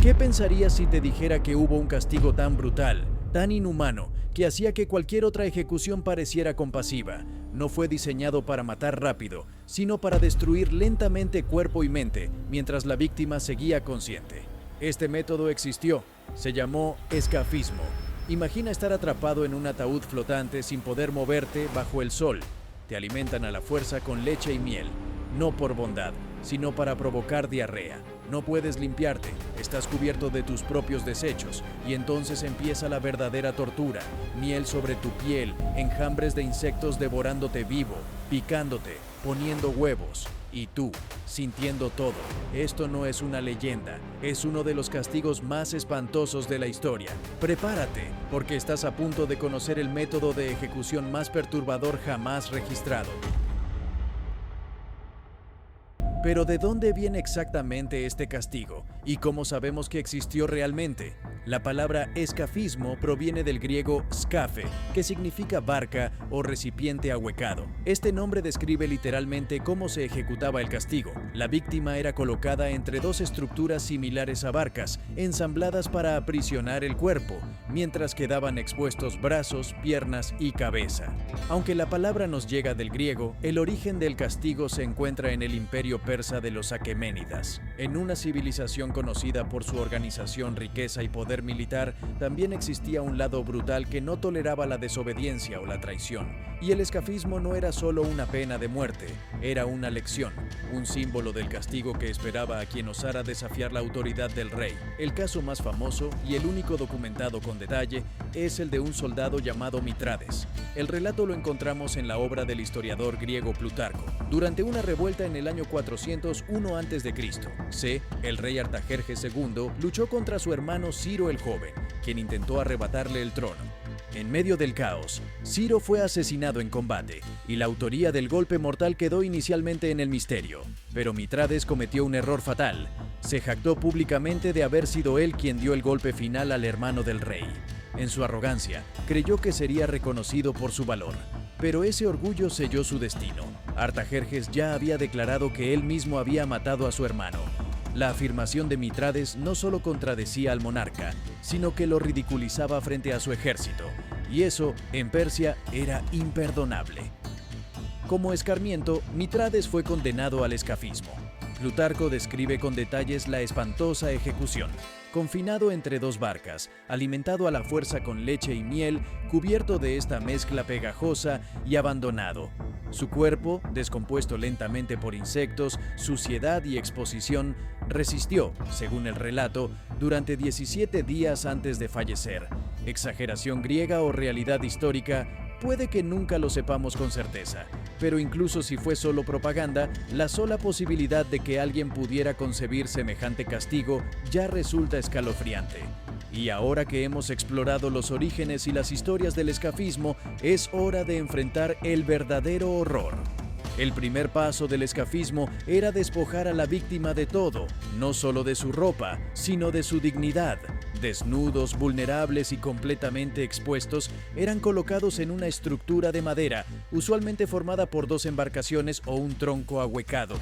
¿Qué pensarías si te dijera que hubo un castigo tan brutal, tan inhumano, que hacía que cualquier otra ejecución pareciera compasiva? No fue diseñado para matar rápido, sino para destruir lentamente cuerpo y mente, mientras la víctima seguía consciente. Este método existió, se llamó escafismo. Imagina estar atrapado en un ataúd flotante sin poder moverte bajo el sol. Te alimentan a la fuerza con leche y miel, no por bondad, sino para provocar diarrea. No puedes limpiarte, estás cubierto de tus propios desechos, y entonces empieza la verdadera tortura. Miel sobre tu piel, enjambres de insectos devorándote vivo, picándote, poniendo huevos. Y tú, sintiendo todo. Esto no es una leyenda, es uno de los castigos más espantosos de la historia. Prepárate, porque estás a punto de conocer el método de ejecución más perturbador jamás registrado. Pero ¿de dónde viene exactamente este castigo? ¿Y cómo sabemos que existió realmente? La palabra escafismo proviene del griego scafe, que significa barca o recipiente ahuecado. Este nombre describe literalmente cómo se ejecutaba el castigo. La víctima era colocada entre dos estructuras similares a barcas, ensambladas para aprisionar el cuerpo, mientras quedaban expuestos brazos, piernas y cabeza. Aunque la palabra nos llega del griego, el origen del castigo se encuentra en el imperio persa de los aqueménidas. En una civilización conocida por su organización, riqueza y poder militar, también existía un lado brutal que no toleraba la desobediencia o la traición. Y el escafismo no era solo una pena de muerte, era una lección, un símbolo del castigo que esperaba a quien osara desafiar la autoridad del rey. El caso más famoso y el único documentado con detalle es el de un soldado llamado Mitrades. El relato lo encontramos en la obra del historiador griego Plutarco. Durante una revuelta en el año 401 a.C., el rey Artajerjes II luchó contra su hermano Ciro el Joven, quien intentó arrebatarle el trono. En medio del caos, Ciro fue asesinado en combate, y la autoría del golpe mortal quedó inicialmente en el misterio. Pero Mitrades cometió un error fatal. Se jactó públicamente de haber sido él quien dio el golpe final al hermano del rey. En su arrogancia, creyó que sería reconocido por su valor. Pero ese orgullo selló su destino. Artajerjes ya había declarado que él mismo había matado a su hermano. La afirmación de Mitrades no solo contradecía al monarca, sino que lo ridiculizaba frente a su ejército. Y eso, en Persia, era imperdonable. Como escarmiento, Mitrades fue condenado al escafismo. Plutarco describe con detalles la espantosa ejecución. Confinado entre dos barcas, alimentado a la fuerza con leche y miel, cubierto de esta mezcla pegajosa y abandonado. Su cuerpo, descompuesto lentamente por insectos, suciedad y exposición, resistió, según el relato, durante 17 días antes de fallecer. ¿Exageración griega o realidad histórica? Puede que nunca lo sepamos con certeza, pero incluso si fue solo propaganda, la sola posibilidad de que alguien pudiera concebir semejante castigo ya resulta escalofriante. Y ahora que hemos explorado los orígenes y las historias del escafismo, es hora de enfrentar el verdadero horror. El primer paso del escafismo era despojar a la víctima de todo, no solo de su ropa, sino de su dignidad. Desnudos, vulnerables y completamente expuestos, eran colocados en una estructura de madera, usualmente formada por dos embarcaciones o un tronco ahuecado.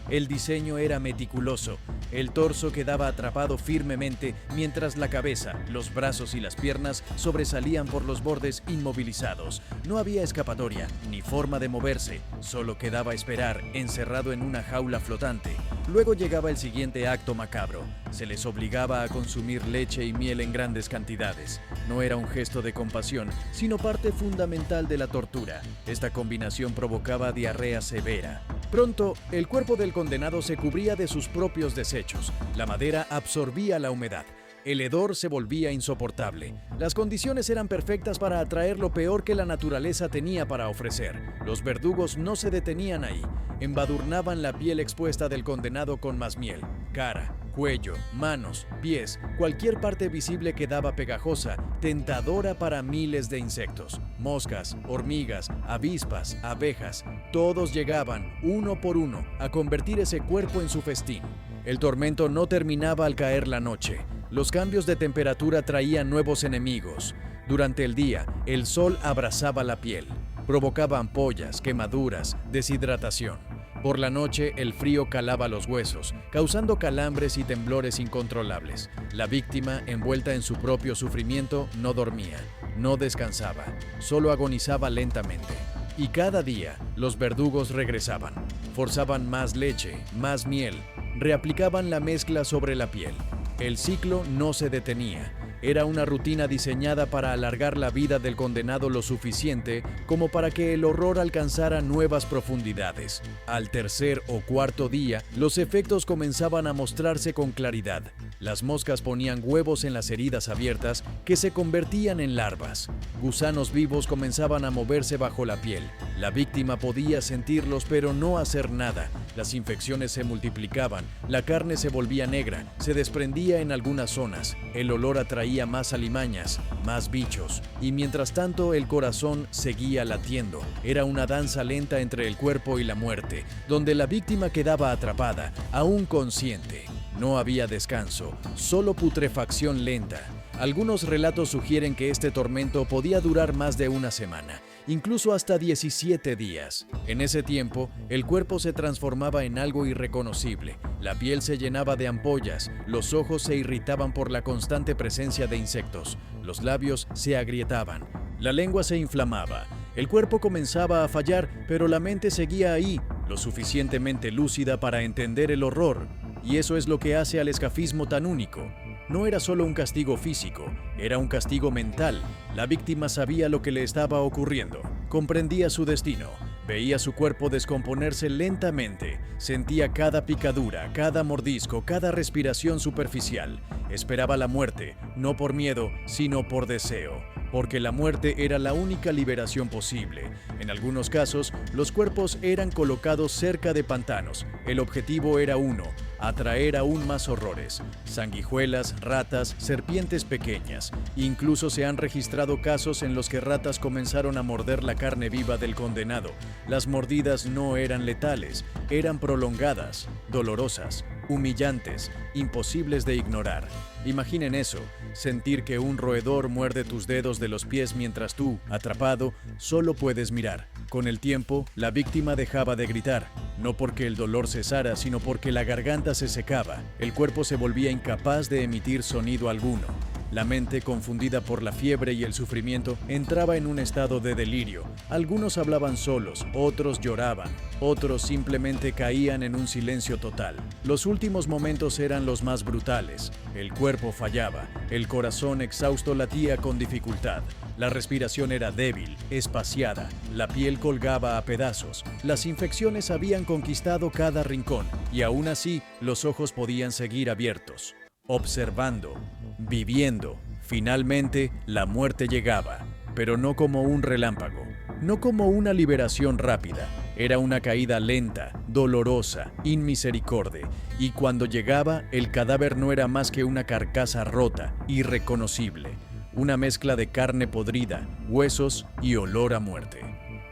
El diseño era meticuloso. El torso quedaba atrapado firmemente, mientras la cabeza, los brazos y las piernas sobresalían por los bordes inmovilizados. No había escapatoria, ni forma de moverse, solo quedaba esperar, encerrado en una jaula flotante. Luego llegaba el siguiente acto macabro. Se les obligaba a consumir leche y miel en grandes cantidades. No era un gesto de compasión, sino parte fundamental de la tortura. Esta combinación provocaba diarrea severa. Pronto, el cuerpo del condenado se cubría de sus propios desechos. La madera absorbía la humedad. El hedor se volvía insoportable. Las condiciones eran perfectas para atraer lo peor que la naturaleza tenía para ofrecer. Los verdugos no se detenían ahí. Embadurnaban la piel expuesta del condenado con más miel. Cara, cuello, manos, pies, cualquier parte visible quedaba pegajosa, tentadora para miles de insectos. Moscas, hormigas, avispas, abejas, todos llegaban, uno por uno, a convertir ese cuerpo en su festín. El tormento no terminaba al caer la noche. Los cambios de temperatura traían nuevos enemigos. Durante el día, el sol abrasaba la piel. Provocaba ampollas, quemaduras, deshidratación. Por la noche, el frío calaba los huesos, causando calambres y temblores incontrolables. La víctima, envuelta en su propio sufrimiento, no dormía, no descansaba, solo agonizaba lentamente. Y cada día, los verdugos regresaban. Forzaban más leche, más miel, reaplicaban la mezcla sobre la piel. El ciclo no se detenía. Era una rutina diseñada para alargar la vida del condenado lo suficiente como para que el horror alcanzara nuevas profundidades. Al tercer o cuarto día, los efectos comenzaban a mostrarse con claridad. Las moscas ponían huevos en las heridas abiertas que se convertían en larvas. Gusanos vivos comenzaban a moverse bajo la piel. La víctima podía sentirlos pero no hacer nada. Las infecciones se multiplicaban, la carne se volvía negra, se desprendía en algunas zonas, el olor atraía más alimañas, más bichos, y mientras tanto el corazón seguía latiendo. Era una danza lenta entre el cuerpo y la muerte, donde la víctima quedaba atrapada, aún consciente. No había descanso, solo putrefacción lenta. Algunos relatos sugieren que este tormento podía durar más de una semana, incluso hasta 17 días. En ese tiempo, el cuerpo se transformaba en algo irreconocible. La piel se llenaba de ampollas, los ojos se irritaban por la constante presencia de insectos, los labios se agrietaban, la lengua se inflamaba. El cuerpo comenzaba a fallar, pero la mente seguía ahí, lo suficientemente lúcida para entender el horror. Y eso es lo que hace al escafismo tan único. No era solo un castigo físico, era un castigo mental. La víctima sabía lo que le estaba ocurriendo, comprendía su destino, veía su cuerpo descomponerse lentamente, sentía cada picadura, cada mordisco, cada respiración superficial. Esperaba la muerte, no por miedo, sino por deseo, porque la muerte era la única liberación posible. En algunos casos, los cuerpos eran colocados cerca de pantanos. El objetivo era uno: atraer aún más horrores. Sanguijuelas, ratas, serpientes pequeñas. Incluso se han registrado casos en los que ratas comenzaron a morder la carne viva del condenado. Las mordidas no eran letales, eran prolongadas, dolorosas, humillantes, imposibles de ignorar. Imaginen eso, sentir que un roedor muerde tus dedos de los pies mientras tú, atrapado, solo puedes mirar. Con el tiempo, la víctima dejaba de gritar, no porque el dolor cesara, sino porque la garganta se secaba, el cuerpo se volvía incapaz de emitir sonido alguno. La mente, confundida por la fiebre y el sufrimiento, entraba en un estado de delirio. Algunos hablaban solos, otros lloraban, otros simplemente caían en un silencio total. Los últimos momentos eran los más brutales. El cuerpo fallaba, el corazón exhausto latía con dificultad. La respiración era débil, espaciada, la piel colgaba a pedazos, las infecciones habían conquistado cada rincón y aún así los ojos podían seguir abiertos. Observando, viviendo. Finalmente, la muerte llegaba, pero no como un relámpago, no como una liberación rápida. Era una caída lenta, dolorosa, inmisericorde, y cuando llegaba, el cadáver no era más que una carcasa rota, irreconocible, una mezcla de carne podrida, huesos y olor a muerte.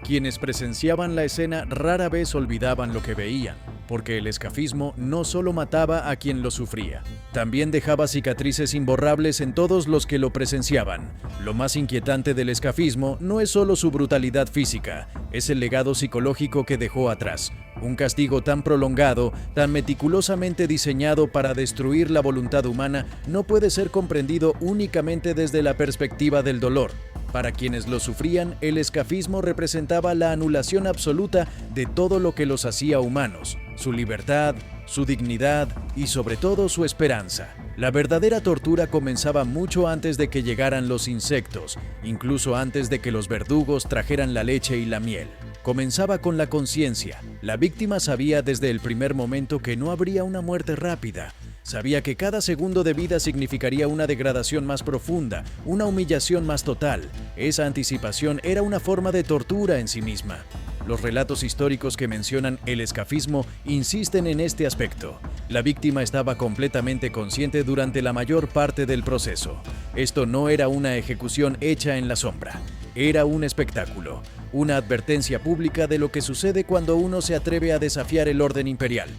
Quienes presenciaban la escena rara vez olvidaban lo que veían, porque el escafismo no solo mataba a quien lo sufría, también dejaba cicatrices imborrables en todos los que lo presenciaban. Lo más inquietante del escafismo no es solo su brutalidad física, es el legado psicológico que dejó atrás. Un castigo tan prolongado, tan meticulosamente diseñado para destruir la voluntad humana, no puede ser comprendido únicamente desde la perspectiva del dolor. Para quienes lo sufrían, el escafismo representaba la anulación absoluta de todo lo que los hacía humanos, su libertad, su dignidad y sobre todo su esperanza. La verdadera tortura comenzaba mucho antes de que llegaran los insectos, incluso antes de que los verdugos trajeran la leche y la miel. Comenzaba con la conciencia. La víctima sabía desde el primer momento que no habría una muerte rápida. Sabía que cada segundo de vida significaría una degradación más profunda, una humillación más total. Esa anticipación era una forma de tortura en sí misma. Los relatos históricos que mencionan el escafismo insisten en este aspecto. La víctima estaba completamente consciente durante la mayor parte del proceso. Esto no era una ejecución hecha en la sombra. Era un espectáculo, una advertencia pública de lo que sucede cuando uno se atreve a desafiar el orden imperial.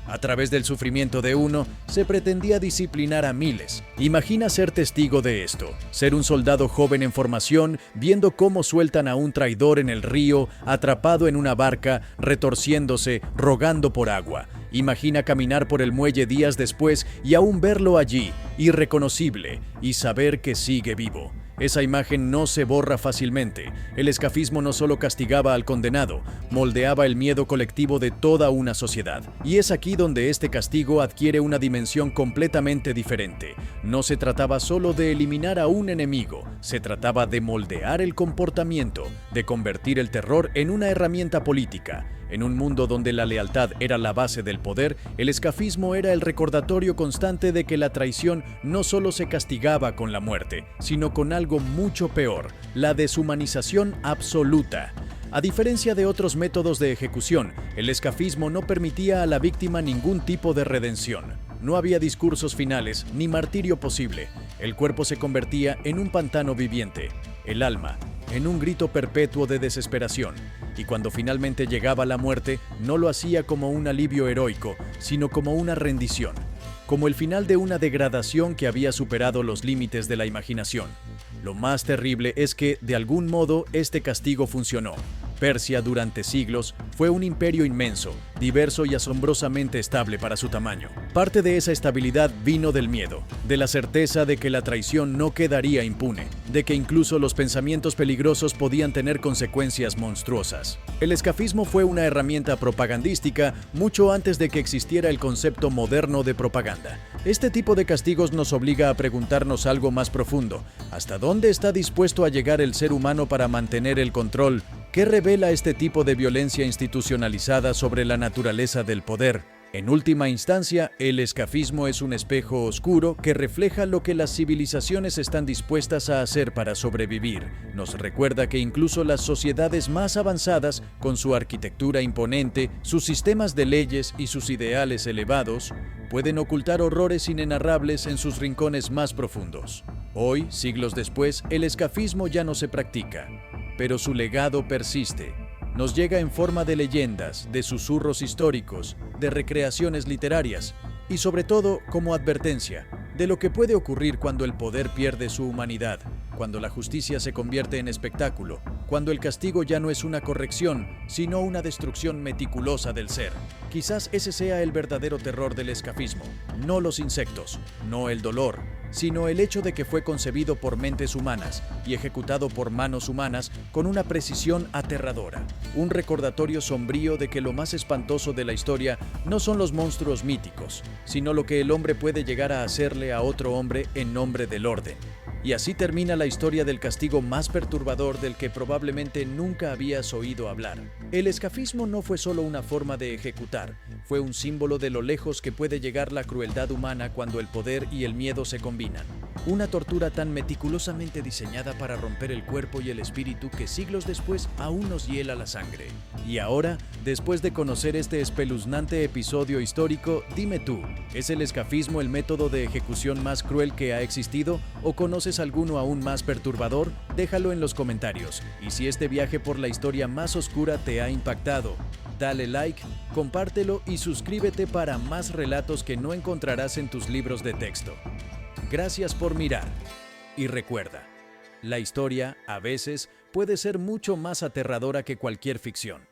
A través del sufrimiento de uno, se pretendía disciplinar a miles. Imagina ser testigo de esto, ser un soldado joven en formación, viendo cómo sueltan a un traidor en el río, atrapado en una barca, retorciéndose, rogando por agua. Imagina caminar por el muelle días después y aún verlo allí, irreconocible, y saber que sigue vivo. Esa imagen no se borra fácilmente. El escafismo no solo castigaba al condenado, moldeaba el miedo colectivo de toda una sociedad. Y es aquí donde este castigo adquiere una dimensión completamente diferente. No se trataba solo de eliminar a un enemigo, se trataba de moldear el comportamiento, de convertir el terror en una herramienta política. En un mundo donde la lealtad era la base del poder, el escafismo era el recordatorio constante de que la traición no solo se castigaba con la muerte, sino con algo mucho peor, la deshumanización absoluta. A diferencia de otros métodos de ejecución, el escafismo no permitía a la víctima ningún tipo de redención. No había discursos finales ni martirio posible. El cuerpo se convertía en un pantano viviente, el alma en un grito perpetuo de desesperación. Y cuando finalmente llegaba la muerte, no lo hacía como un alivio heroico, sino como una rendición, como el final de una degradación que había superado los límites de la imaginación. Lo más terrible es que, de algún modo, este castigo funcionó. Persia durante siglos fue un imperio inmenso, diverso y asombrosamente estable para su tamaño. Parte de esa estabilidad vino del miedo, de la certeza de que la traición no quedaría impune, de que incluso los pensamientos peligrosos podían tener consecuencias monstruosas. El escafismo fue una herramienta propagandística mucho antes de que existiera el concepto moderno de propaganda. Este tipo de castigos nos obliga a preguntarnos algo más profundo. ¿Hasta dónde está dispuesto a llegar el ser humano para mantener el control? ¿Qué revela este tipo de violencia institucionalizada sobre la naturaleza del poder? En última instancia, el escafismo es un espejo oscuro que refleja lo que las civilizaciones están dispuestas a hacer para sobrevivir. Nos recuerda que incluso las sociedades más avanzadas, con su arquitectura imponente, sus sistemas de leyes y sus ideales elevados, pueden ocultar horrores inenarrables en sus rincones más profundos. Hoy, siglos después, el escafismo ya no se practica, pero su legado persiste. Nos llega en forma de leyendas, de susurros históricos, de recreaciones literarias y sobre todo como advertencia de lo que puede ocurrir cuando el poder pierde su humanidad, cuando la justicia se convierte en espectáculo, cuando el castigo ya no es una corrección, sino una destrucción meticulosa del ser. Quizás ese sea el verdadero terror del escafismo, no los insectos, no el dolor, sino el hecho de que fue concebido por mentes humanas y ejecutado por manos humanas con una precisión aterradora. Un recordatorio sombrío de que lo más espantoso de la historia no son los monstruos míticos, sino lo que el hombre puede llegar a hacerle a otro hombre en nombre del orden. Y así termina la historia del castigo más perturbador del que probablemente nunca habías oído hablar. El escafismo no fue solo una forma de ejecutar, fue un símbolo de lo lejos que puede llegar la crueldad humana cuando el poder y el miedo se combinan. Una tortura tan meticulosamente diseñada para romper el cuerpo y el espíritu que siglos después aún nos hiela la sangre. Y ahora, después de conocer este espeluznante episodio histórico, dime tú, ¿es el escafismo el método de ejecución más cruel que ha existido? ¿O conoces alguno aún más perturbador? Déjalo en los comentarios. Y si este viaje por la historia más oscura te ha impactado, dale like, compártelo y suscríbete para más relatos que no encontrarás en tus libros de texto. Gracias por mirar. Y recuerda, la historia, a veces, puede ser mucho más aterradora que cualquier ficción.